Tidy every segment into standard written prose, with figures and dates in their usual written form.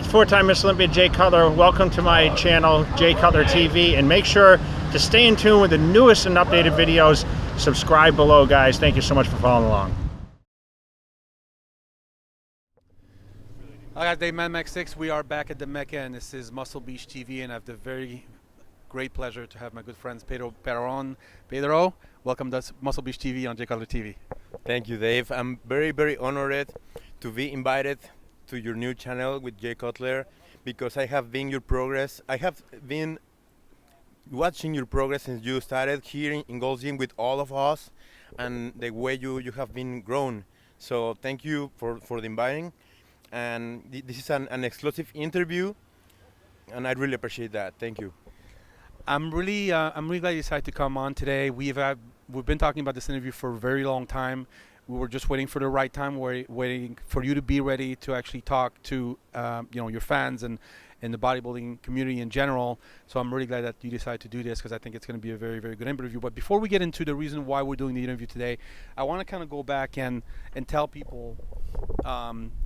four-time Miss Olympia Jay Cutler. Welcome to my channel, Jay Cutler TV, and make sure to stay in tune with the newest and updated videos. Subscribe below, guys. Thank you so much for following along. Hi guys, Dave MadMax6. We are back at the Mecca, and this is Muscle Beach TV, and I have the very great pleasure to have my good friends Barron. Pedro, welcome to Muscle Beach TV on Jay Cutler TV. Thank you, Dave. I'm very honored to be invited to your new channel with Jay Cutler, because I have been your progress. I have been watching your progress since you started here in Gold's Gym with all of us, and the way you have been grown. So thank you for the inviting. And this is an exclusive interview, and I really appreciate that. Thank you. I'm really glad you decided to come on today. We've been talking about this interview for a very long time. We were just waiting for the right time. We're waiting for you to be ready to actually talk to your fans and the bodybuilding community in general. So I'm really glad that you decided to do this, because I think it's going to be a very good interview. But before we get into the reason why we're doing the interview today, I want to kind of go back and tell people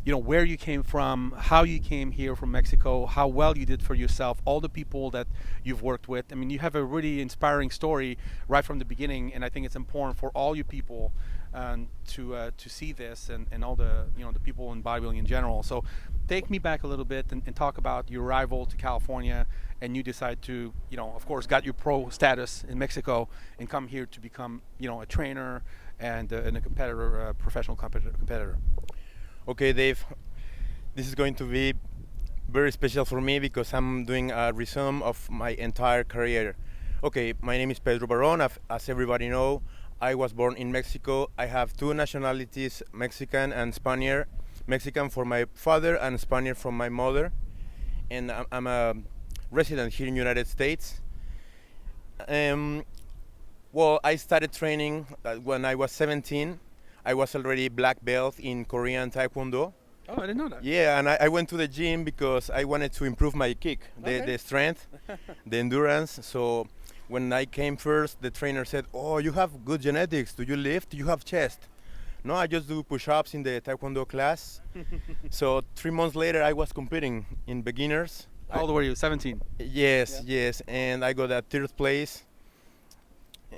where you came from, how you came here from Mexico, how well you did for yourself, all the people that you've worked with. I mean, you have a really inspiring story right from the beginning, and I think it's important for all you people to see this, and all the the people in bodybuilding in general. So take me back a little bit and talk about your arrival to California, and you decide to of course got your pro status in Mexico and come here to become a trainer and a competitor, professional competitor. Okay, Dave, this is going to be very special for me, because I'm doing a resume of my entire career. Okay, my name is Pedro Barron. As everybody know, I was born in Mexico. I have two nationalities, Mexican and Spaniard. Mexican for my father and Spaniard from my mother. And I'm a resident here in the United States. Well, I started training when I was 17. I was already black belt in Korean Taekwondo. Oh, I didn't know that. Yeah, and I went to the gym because I wanted to improve my kick, the strength, the endurance. So when I came first, the trainer said, "Oh, you have good genetics. Do you lift? You have chest?" No, I just do push-ups in the Taekwondo class. So 3 months later, I was competing in beginners. How old were you? 17? Yes, yeah. Yes, and I got a third place.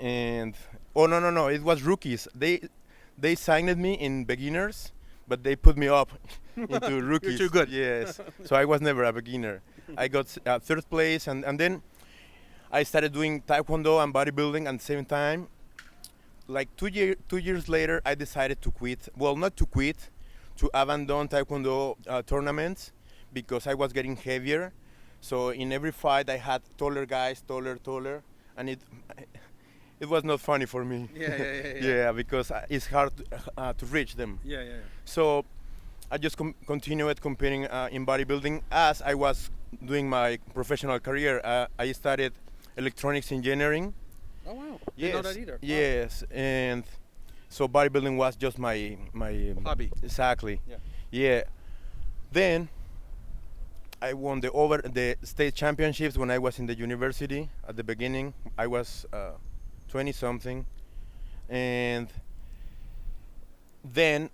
And oh no, it was rookies. They signed me in beginners, but they put me up into rookies. You're too good. Yes, so I was never a beginner. I got third place, and then I started doing Taekwondo and bodybuilding at the same time. Like 2 years later, I decided to quit. Well, not to quit, to abandon Taekwondo tournaments, because I was getting heavier. So in every fight, I had taller guys, taller, and it was not funny for me. Yeah, because it's hard to reach them. Yeah. So I just continued competing in bodybuilding as I was doing my professional career. I studied electronics engineering. Oh wow! Yes, didn't know that either. Yes, wow. And so bodybuilding was just my hobby. Exactly. Yeah. Then I won the state championships when I was in the university. At the beginning, I was 20-something, and then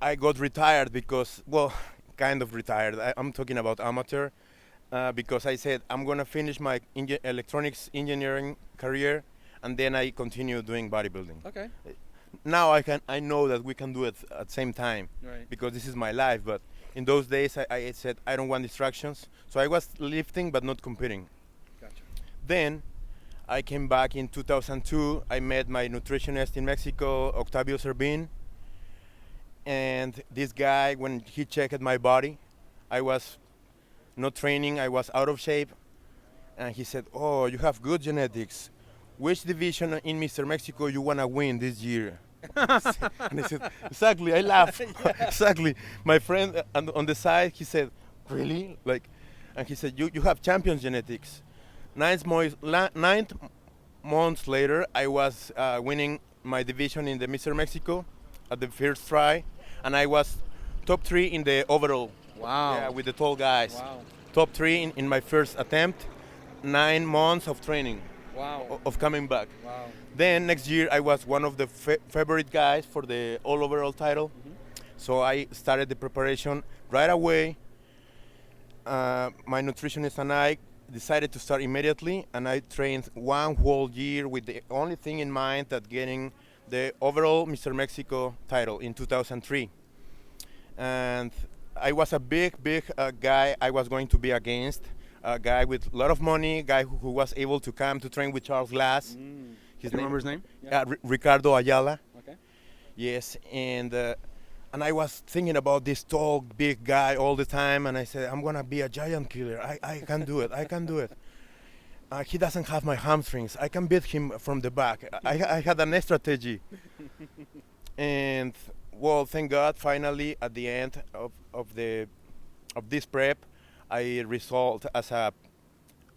I got retired because, well, kind of retired. I'm talking about amateur, because I said I'm gonna finish my electronics engineering career, and then I continue doing bodybuilding. Okay. Now I know that we can do it at the same time, right, because this is my life. But in those days, I said I don't want distractions, so I was lifting but not competing. Gotcha. Then I came back in 2002. I met my nutritionist in Mexico, Octavio Servín. And this guy, when he checked my body, I was not training, I was out of shape. And he said, "Oh, you have good genetics. Which division in Mr. Mexico you want to win this year?" And I said, "Exactly." I laughed. Exactly. My friend on the side, he said, "Really?" And he said, you have champions genetics. 9 months later, I was winning my division in the Mr. Mexico at the first try, and I was top 3 in the overall. Wow. Yeah, with the tall guys. Wow. Top 3 in my first attempt. 9 months of training. Wow. Of coming back. Wow. Then next year, I was one of the favorite guys for the all overall title. Mm-hmm. So I started the preparation right away. my nutritionist and I decided to start immediately, and I trained 1 whole year with the only thing in mind that getting the overall Mr. Mexico title in 2003. And I was a big guy I was going to be against, a guy with a lot of money, guy who was able to come to train with Charles Glass. His remember his name? Ricardo Ayala. Okay. Yes, and I was thinking about this tall, big guy all the time, and I said, I'm gonna be a giant killer. I can do it. I can do it. He doesn't have my hamstrings. I can beat him from the back. I had an strategy. And well, thank God, finally, at the end of this prep, I result as a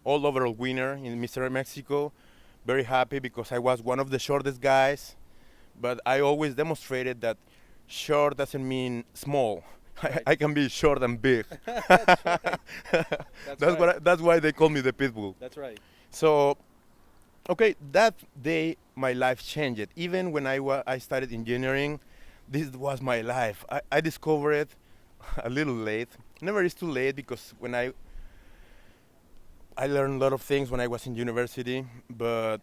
all overall winner in Mr. Mexico. Very happy because I was one of the shortest guys, but I always demonstrated that short doesn't mean small. Right. I can be short and big. That's right. That's why they call me the Pitbull. That's right. So, okay, that day my life changed. Even when I started engineering, this was my life. I discovered it a little late. Never is too late, because when I learned a lot of things when I was in university, but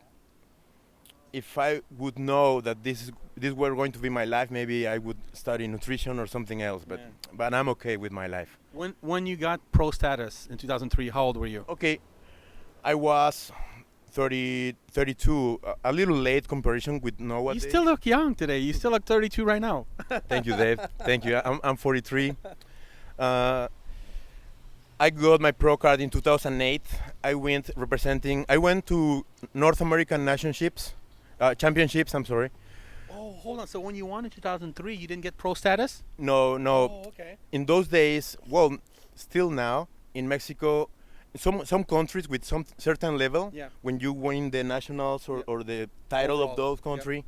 if I would know that this were going to be my life, maybe I would study nutrition or something else. But I'm okay with my life. When you got pro status in 2003, how old were you? Okay, I was 32, a little late comparison with nowadays. You still look young today. You still look 32 right now. Thank you, Dave. Thank you. I'm 43. I got my pro card in 2008. I went to North American championships. I'm sorry. Oh, hold on. So when you won in 2003, you didn't get pro status? No. Oh, okay. In those days, well, still now in Mexico, some countries with some certain level, when you win the nationals or the title of those country,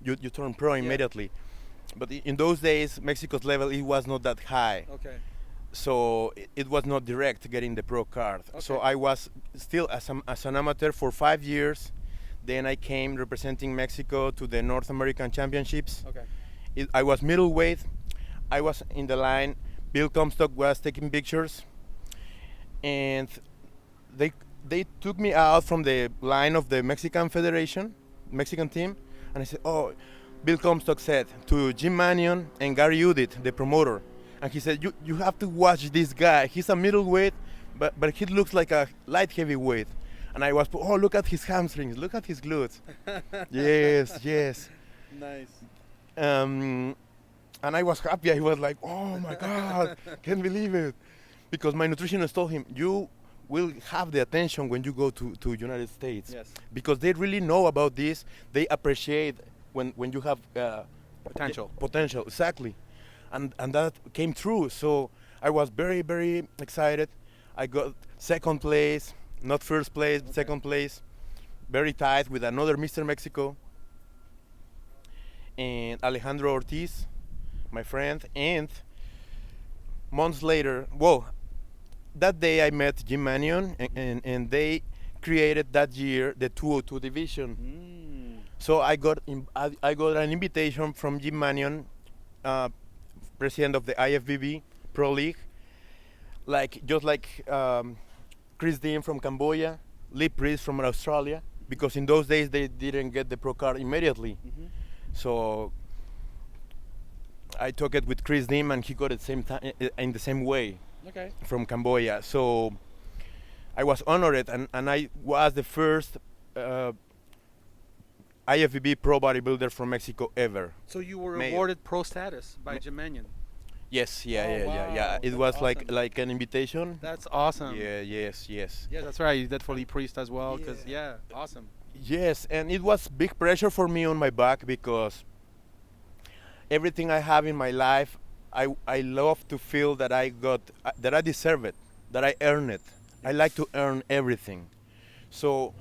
you turn pro immediately. But in those days, Mexico's level, it was not that high. Okay. So it was not direct getting the pro card. Okay. So I was still as an amateur for 5 years. Then I came representing Mexico to the North American Championships. Okay. I was middleweight. I was in the line. Bill Comstock was taking pictures, and they took me out from the line of the Mexican team, and I said, "Oh," Bill Comstock said to Jim Mannion and Gary Udit, the promoter, and he said, "You have to watch this guy. He's a middleweight, but he looks like a light heavyweight." And I was, "Oh, look at his hamstrings, look at his glutes." Yes. Nice. And I was happy. I was like, "Oh my God, can't believe it," because my nutritionist told him, "You will have the attention when you go to United States." Yes. Because they really know about this. They appreciate when you have potential, exactly, and that came true. So I was very excited. I got second place. Not first place, but second place. Very tight with another Mr. Mexico. And Alejandro Ortiz, my friend. And months later, well, that day I met Jim Mannion, and they created that year the 202 division. So I got an invitation from Jim Mannion, president of the IFBB Pro League, just like Chris Dean from Cambodia, Lee Priest from Australia, because in those days they didn't get the pro card immediately. So I took it with Chris Dean, and he got it in the same way from Cambodia. So I was honored, and I was the first IFBB pro bodybuilder from Mexico ever. So you were awarded pro status by Jim Mannion? Yes, wow. It That's was awesome. like an invitation. That's awesome. Yes. Yeah, that's right. You did for Lee Priest as well, because awesome. Yes, and it was big pressure for me on my back, because everything I have in my life, I love to feel that I deserve it, that I earn it. I like to earn everything. So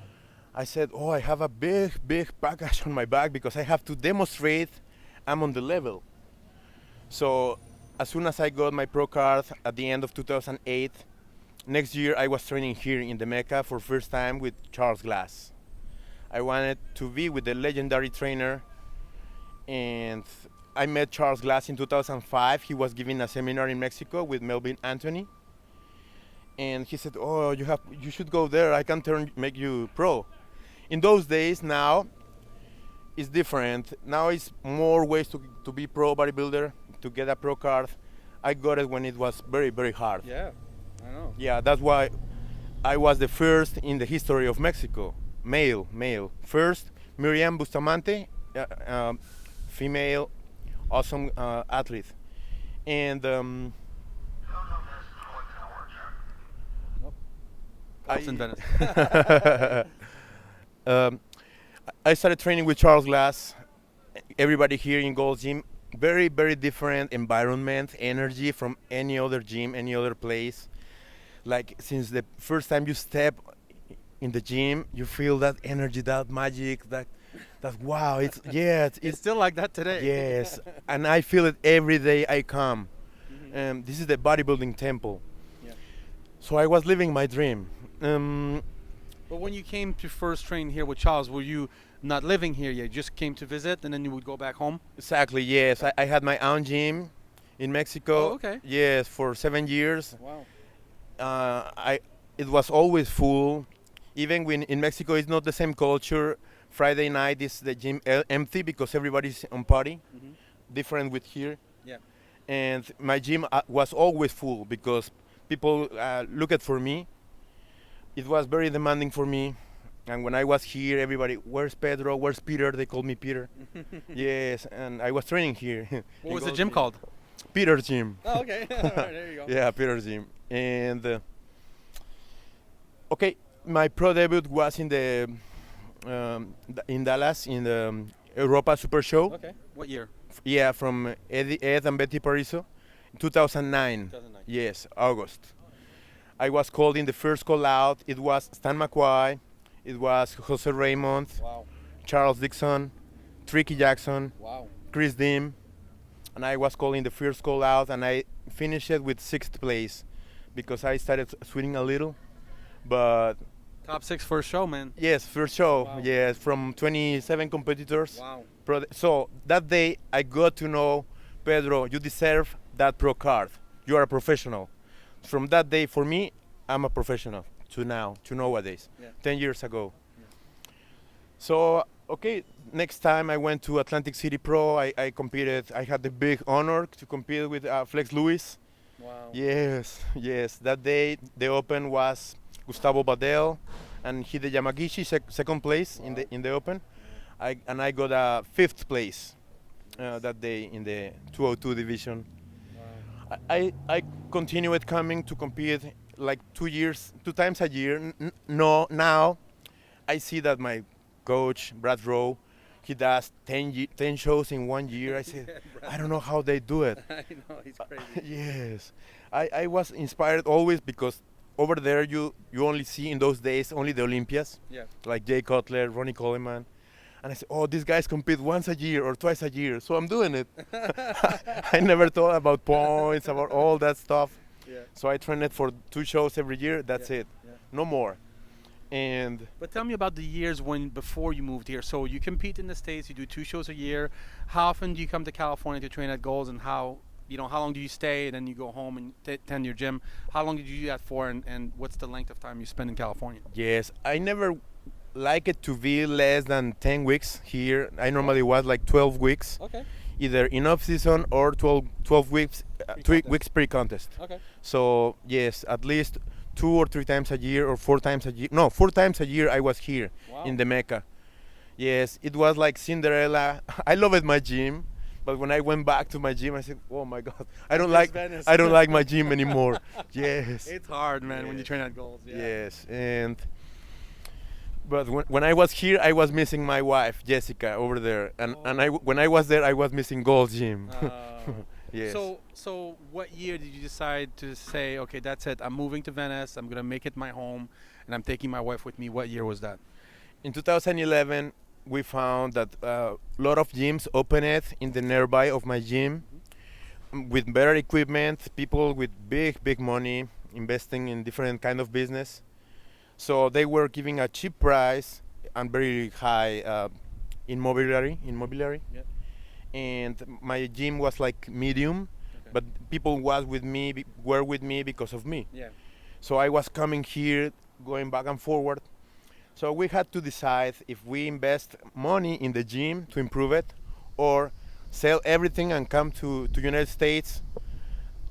I said, "Oh, I have a big package on my back, because I have to demonstrate I'm on the level." So as soon as I got my pro card at the end of 2008, next year I was training here in the Mecca for first time with Charles Glass. I wanted to be with the legendary trainer, and I met Charles Glass in 2005. He was giving a seminar in Mexico with Melvin Anthony, And he said, "Oh, you should go there. I can make you pro." In those days, now it's different. Now it's more ways to be pro bodybuilder, to get a pro card. I got it when it was very, very hard. Yeah, I know. Yeah, that's why I was the first in the history of Mexico, male. First, Miriam Bustamante, female, awesome athlete. And It's in Venice. I started training with Charles Glass. Everybody here in Gold's Gym, very, very different environment, energy from any other gym, any other place. Like since the first time you step in the gym, you feel that energy, that magic, that wow. It's It's still like that today. yes, and I feel it every day I come. This is the bodybuilding temple. Yeah. So I was living my dream. But when you came to first train here with Charles, were you not living here yet? You just came to visit and then you would go back home? Exactly, yes. I had my own gym in Mexico. Oh, okay. Yes, for 7 years. Wow. It was always full. Even when in Mexico it's not the same culture. Friday night is the gym empty because everybody's on party. Different with here. Yeah. And my gym was always full because people looked for me. It was very demanding for me. And when I was here, everybody, where's Pedro? Where's Peter? They called me Peter. Yes, and I was training here. What was the gym called? Peter's Gym. Oh, okay. All right, there you go. Yeah, Peter's Gym. And okay, my pro debut was in Dallas in the Europa Super Show. Okay. What year? Yeah, from Ed and Betty Pariso, 2009. 2009. Yes, August. I was called in the first call out. It was Stan McQuay, it was Jose Raymond, Wow. Charles Dixon, Tricky Jackson, Wow. Chris Dim, and I was called in the first call out, and I finished it with 6th place because I started sweating a little. But Top 6 first show, man. yes, first show, Wow. yes, from 27 competitors. Wow. So that day I got to know, Pedro, you deserve that pro card. You are a professional. From that day, for me, I'm a professional to nowadays, Yeah. 10 years ago. So, okay, next time I went to Atlantic City Pro, I competed. I had the big honor to compete with Flex Lewis. Wow. Yes. That day, the open was Gustavo Badel, and Hide Yamagishi, second place in the open. I got a 5th place that day in the 202 division. I continued coming to compete like 2 times a year. No, now I see that my coach, Brad Rowe, he does 10 shows in 1 year. I said, I don't know how they do it. I know, he's crazy. Yes. I was inspired always because over there you only see in those days only the Olympias, Yeah. like Jay Cutler, Ronnie Coleman. And I said, oh, these guys compete once a year or twice a year, so I'm doing it. I never thought about points, about all that stuff. Yeah. So I trained for 2 shows every year, that's it. Yeah. No more. And But tell me about the years before you moved here. So you compete in the States, you do 2 shows a year. How often do you come to California to train at Gold's, and how long do you stay and then you go home and attend your gym? How long did you do that for, and what's the length of time you spend in California? yes, I never like it to be less than 10 weeks here. I normally was like 12 weeks, Okay. either in off season or 12 weeks, 3 Pre-contest. weeks pre-contest. Okay. So yes, at least 2 or 3 times a year or 4 times a year. No, 4 times a year I was here Wow. in the Mecca. Yes, it was like Cinderella. I loved my gym, but when I went back to my gym, I said, "Oh my God, I don't like my gym anymore." Yes. It's hard, man, when you Yes. train at Gold's. Yeah. Yes, but when I was here, I was missing my wife Jessica over there, and when I was there, I was missing Gold's Gym. Yes. So what year did you decide to say, okay, that's it, I'm moving to Venice, I'm gonna make it my home, and I'm taking my wife with me? What year was that? In 2011, we found that a lot of gyms opened in the nearby of my gym with better equipment, people with big money investing in different kind of business. So they were giving a cheap price and very high immobiliary. Yep. And my gym was like medium, Okay. but people were with me because of me. Yeah. So I was coming here, going back and forward. So we had to decide if we invest money in the gym to improve it, or sell everything and come to United States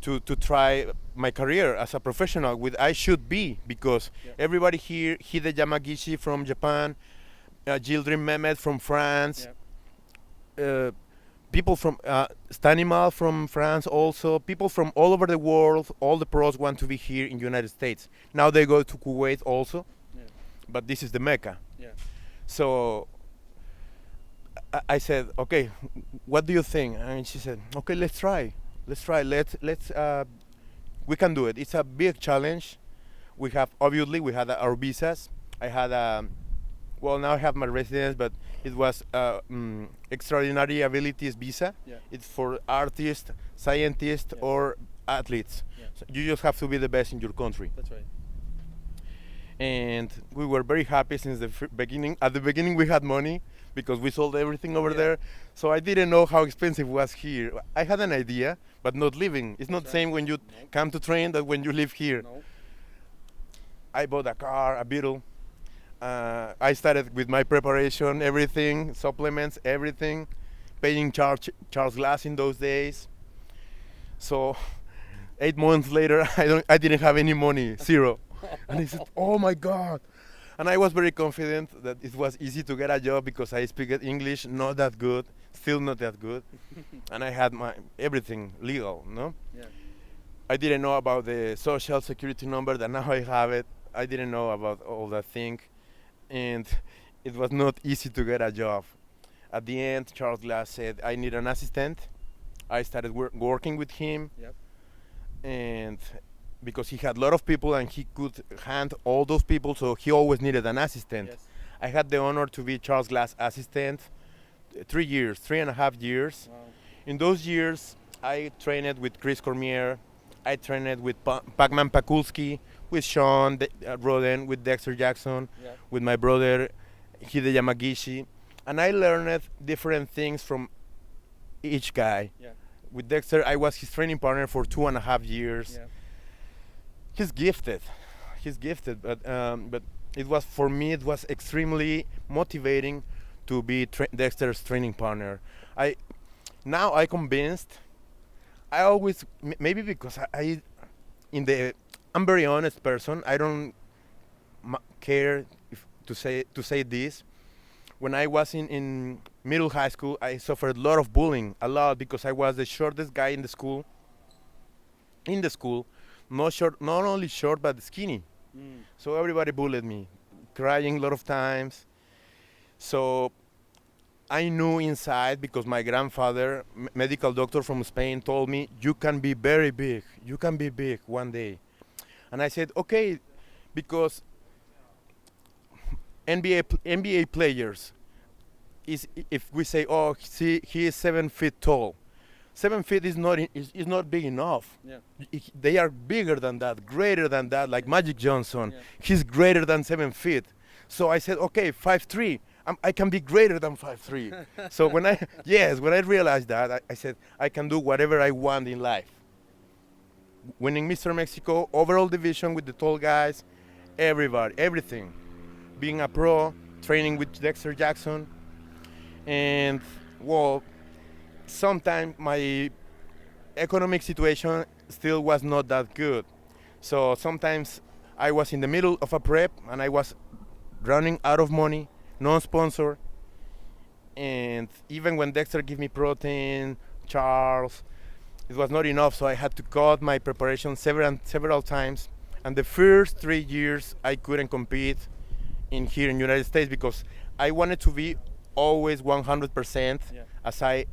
to try my career as a professional, with I should be, because everybody here, Hide Yamagishi from Japan, Gildrin Mehmet from France, people from Stanimal from France also, people from all over the world, all the pros want to be here in United States. Now they go to Kuwait also, but this is the Mecca. So I said, okay, what do you think? And she said, okay, let's try. We can do it. It's a big challenge. We had our visas. I had now I have my residence, but it was extraordinary abilities visa. It's for artists, scientists, or athletes. So you just have to be the best in your country. That's right. And we were very happy since the beginning. At the beginning, we had money because we sold everything over there. So I didn't know how expensive it was here. I had an idea, but not living. It's not the same when you come to train that when you live here. I bought a car, a Beetle. I started with my preparation, everything, supplements, everything, paying Charles Glass in those days. So 8 months later, I didn't have any money, zero. And I said, oh my God. And I was very confident that it was easy to get a job because I speak English not that good, still not that good. And I had my everything legal, no? I didn't know about the social security number that now I have it. I didn't know about all that thing. And it was not easy to get a job. At the end, Charles Glass said, I need an assistant. I started working with him. And because he had a lot of people and he could handle all those people, so he always needed an assistant. I had the honor to be Charles Glass' assistant 3.5 years. In those years, I trained with Chris Cormier, I trained with Pacman Pakulski, with Sean Roden, with Dexter Jackson, with my brother Hide Yamagishi, and I learned different things from each guy. With Dexter, I was his training partner for 2.5 years. He's gifted, but it was, for me, it was extremely motivating to be Dexter's training partner. Now I convinced. I always, maybe because I'm very honest person. I don't care to say this. When I was in middle high school, I suffered a lot of bullying, because I was the shortest guy in the school. Not only short, but skinny. So everybody bullied me, crying a lot of times. So I knew inside, because my grandfather, medical doctor from Spain, told me, you can be very big. You can be big one day. And I said, okay, because NBA players, if we say, oh, he is 7 feet tall. 7 feet is not big enough. They are bigger than that, greater than that, like Magic Johnson. He's greater than 7 feet. So I said, okay, 5'3". I can be greater than 5'3". So when I realized that, I said, I can do whatever I want in life. Winning Mr. Mexico, overall division with the tall guys, everything. Being a pro, training with Dexter Jackson. And, well, sometimes my economic situation still was not that good. So sometimes I was in the middle of a prep and I was running out of money, non-sponsor. And even when Dexter gave me protein, Charles, it was not enough, so I had to cut my preparation several times. And the first 3 years I couldn't compete here in United States because I wanted to be always 100% as I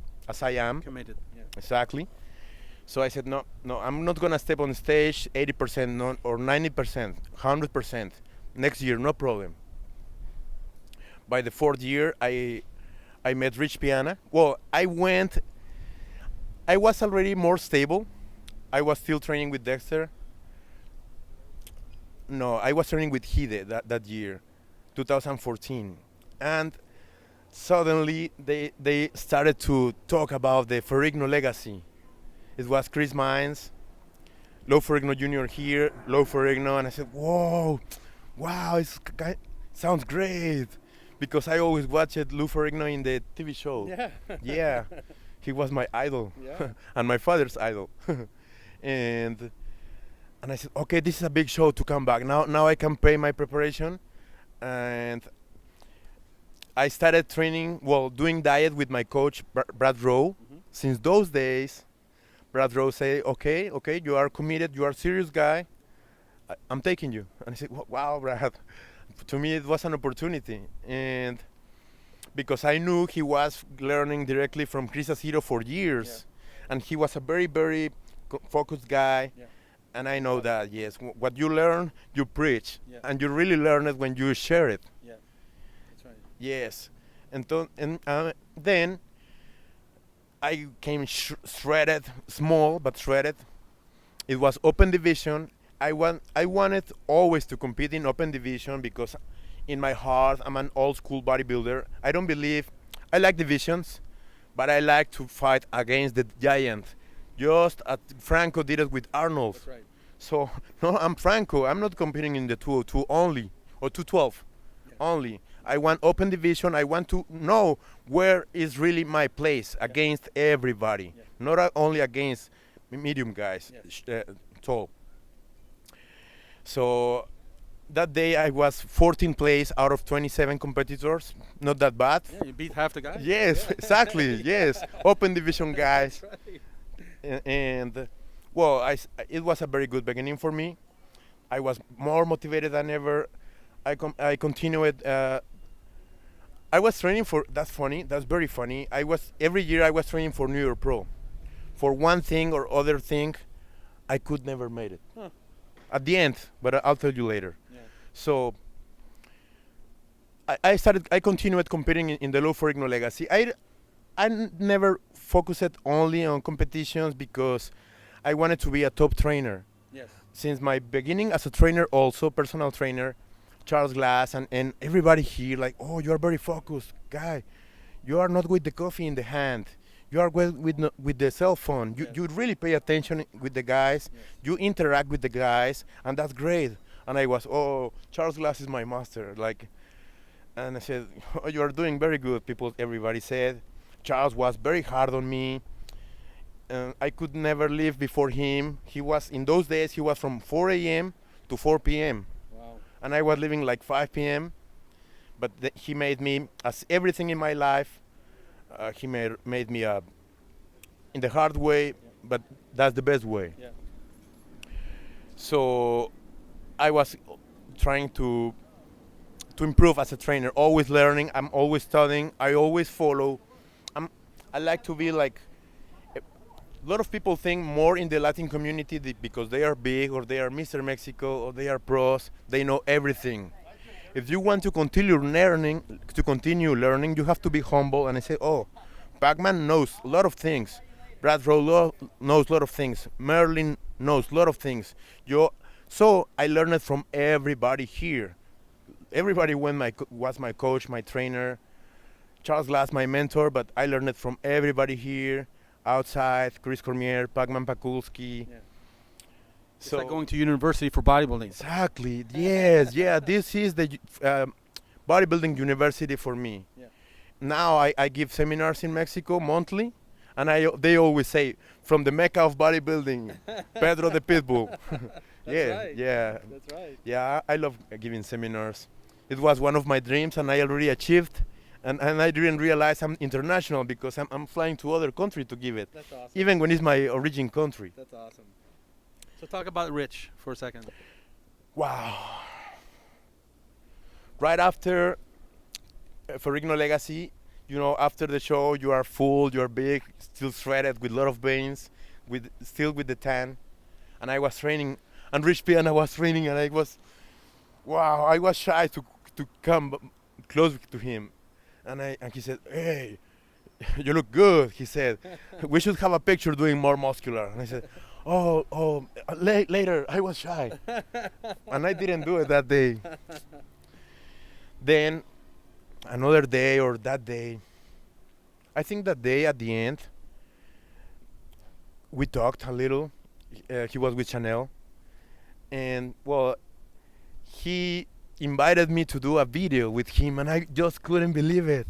am. Committed. Exactly. So I said, no, I'm not gonna step on stage 80% or 90%, 100%. Next year, no problem. By the 4th year, I met Rich Piana. Well, I was already more stable. I was still training with Dexter. No, I was training with Hide that year, 2014. And suddenly they started to talk about the Ferrigno legacy. It was Chris Mines, Lou Ferrigno Jr. here, Lou Ferrigno, and I said, whoa, wow, sounds great. Because I always watched Lou Ferrigno in the TV show. Yeah. Yeah, he was my idol, Yeah. and my father's idol. and I said, okay, this is a big show to come back. Now I can pay my preparation, and I started training, doing diet with my coach, Brad Rowe. Since those days, Brad Rowe said, okay, you are committed, you are a serious guy, I'm taking you. And I said, wow, Brad. To me, it was an opportunity. And because I knew he was learning directly from Chris Acero for years. And he was a very, very focused guy. Yeah. And I know that, yes, what you learn, you preach. Yeah. And you really learn it when you share it. Yeah, that's right. Yes. Then I came shredded, small but shredded. It was open division. I wanted always to compete in open division because in my heart I'm an old school bodybuilder. I like divisions, but I like to fight against the giant. Just as Franco did it with Arnold. That's right. So no, I'm Franco. I'm not competing in the 202 only or 212 only. I want open division. I want to know where is really my place against everybody, not only against medium guys, tall. So that day I was 14th place out of 27 competitors. Not that bad. Yeah, you beat half the guys. Yes, exactly. Yes, open division guys. That's right. And it was a very good beginning for me. I was more motivated than ever. I continued. I was training for. That's funny. That's very funny. Every year I was training for New York Pro. For one thing or other thing, I could never made it. Huh. At the end, but I'll tell you later. Yeah. So I continued competing in the Lou Ferrigno legacy. I never focused only on competitions because I wanted to be a top trainer. Yes. Since my beginning as a trainer, also personal trainer, Charles Glass and everybody here, like, oh, you are very focused, guy. You are not with the coffee in the hand. You are with the cell phone. You really pay attention with the guys. Yes. You interact with the guys, and that's great. And I was, oh, Charles Glass is my master. And I said, oh, you are doing very good. Everybody said. Charles was very hard on me. I could never leave before him. In those days, he was from 4 a.m. to 4 p.m. Wow. And I was living like 5 p.m. But he made me, as everything in my life, he made me in the hard way, but that's the best way. Yeah. So I was trying to improve as a trainer, always learning. I'm always studying. I always follow. I like to be like, a lot of people think more in the Latin community because they are big or they are Mr. Mexico or they are pros, they know everything. If you want to continue learning, you have to be humble. And I say, oh, Pac-Man knows a lot of things. Brad Rowe knows a lot of things. Merlin knows a lot of things. So I learned from everybody here. Everybody was my coach, my trainer. Charles Glass, my mentor, but I learned from everybody here, outside, Chris Cormier, Pac-Man Pakulski. Yeah. It's So like going to university for bodybuilding. exactly, yes, yeah. This is the bodybuilding university for me. Yeah. Now I give seminars in Mexico monthly, and they always say, from the Mecca of bodybuilding, Pedro the Pitbull. Yeah, right. yeah, That's right. yeah. I love giving seminars. It was one of my dreams, and I already achieved. And I didn't realize I'm international because I'm flying to other country to give it, That's awesome. even when it's my origin country. That's awesome. So talk about Rich for a second. Wow. Right after Ferrigno Legacy, after the show, you are full, you are big, still shredded with a lot of veins, still with the tan. And I was training, and Rich Piana was training, and I was shy to come close to him. And he said, hey, you look good. He said, we should have a picture doing more muscular. And I said, oh, later. I was shy. And I didn't do it that day. Then another day or that day, I think that day at the end, we talked a little. He was with Chanel, and well, he invited me to do a video with him, and I just couldn't believe it.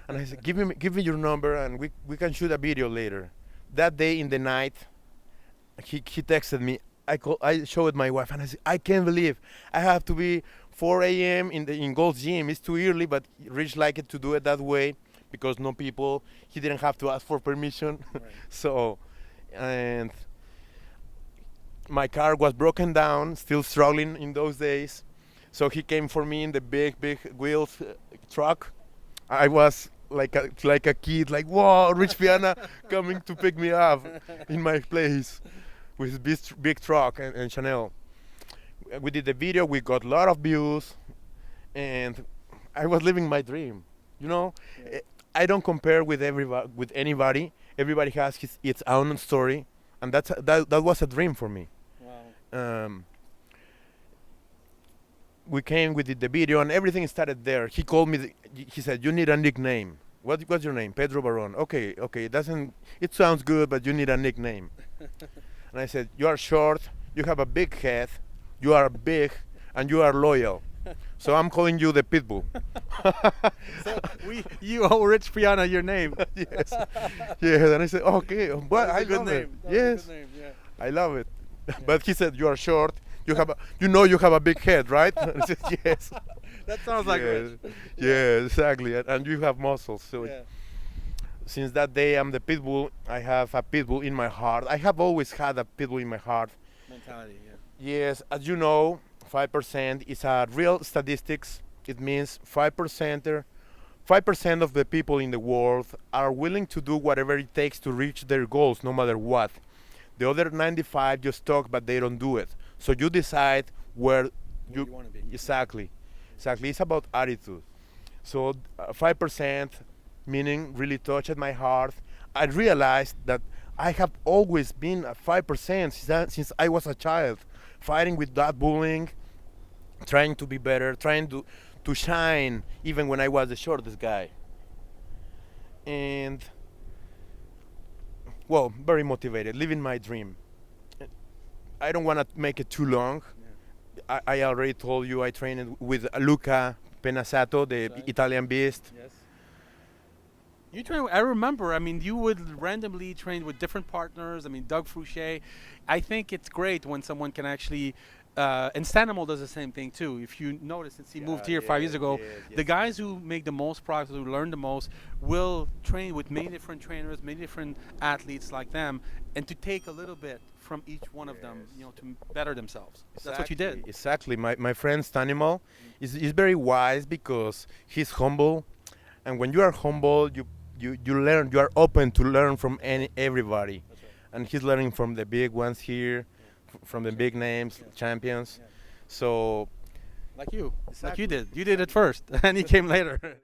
And I said, give me your number, and we can shoot a video later. That day in the night, he texted me. I showed my wife, and I said, I can't believe I have to be 4 a.m. in Gold's Gym. It's too early, but Rich liked it to do it that way because no people. He didn't have to ask for permission. Right. So, and my car was broken down, still struggling in those days. So he came for me in the big wheels truck. I was like a kid, like, whoa, Rich Piana coming to pick me up in my place with this big truck and Chanel. We did the video, we got a lot of views, and I was living my dream. You know, yeah. I don't compare with anybody. Everybody has its own story, and that was a dream for me. Wow. We did the video, and everything started there. He called me. He said, "You need a nickname. What's your name?" Pedro Barron. Okay. It sounds good, but you need a nickname. And I said, "You are short. You have a big head. You are big, and you are loyal. So I'm calling you the Pitbull." So you owe Rich Piana your name. Yes. Yeah. And I said, "Okay, but I love it. Yes, good name, yeah. I love it." But he said, "You are short. You have a big head, right?" I said, "Yes." That sounds like Rich. Yeah, exactly. And you have muscles. So yeah. Since that day, I'm the Pitbull. I have a Pitbull in my heart. I have always had a Pitbull in my heart. Mentality, yeah. Yes, as you know, 5% is a real statistics. It means 5% of the people in the world are willing to do whatever it takes to reach their goals, no matter what. The other 95 just talk, but they don't do it. So you decide where you want to be. Exactly. It's about attitude. So 5%, meaning really touched my heart. I realized that I have always been at 5% since I was a child, fighting with that bullying, trying to be better, trying to shine, even when I was the shortest guy. And, well, very motivated, living my dream. I don't want to make it too long. Yeah. I already told you I trained with Luca Penasato, the right. Italian beast. Yes. You train. I remember. I mean, you would randomly train with different partners. I mean, Doug Fouché. I think it's great when someone can actually. And Stanimal does the same thing too. If you notice, since he moved here 5 years ago, the guys who make the most progress, who learn the most, will train with many different trainers, many different athletes like them, and to take a little bit from each one of them, you know, to better themselves. Exactly. That's what you did. Exactly. My friend Stanimal is very wise because he's humble, and when you are humble, you learn. You are open to learn from everybody, right. And he's learning from the big ones here. From the big names, champions. So, like you did. You did it first, and he came later.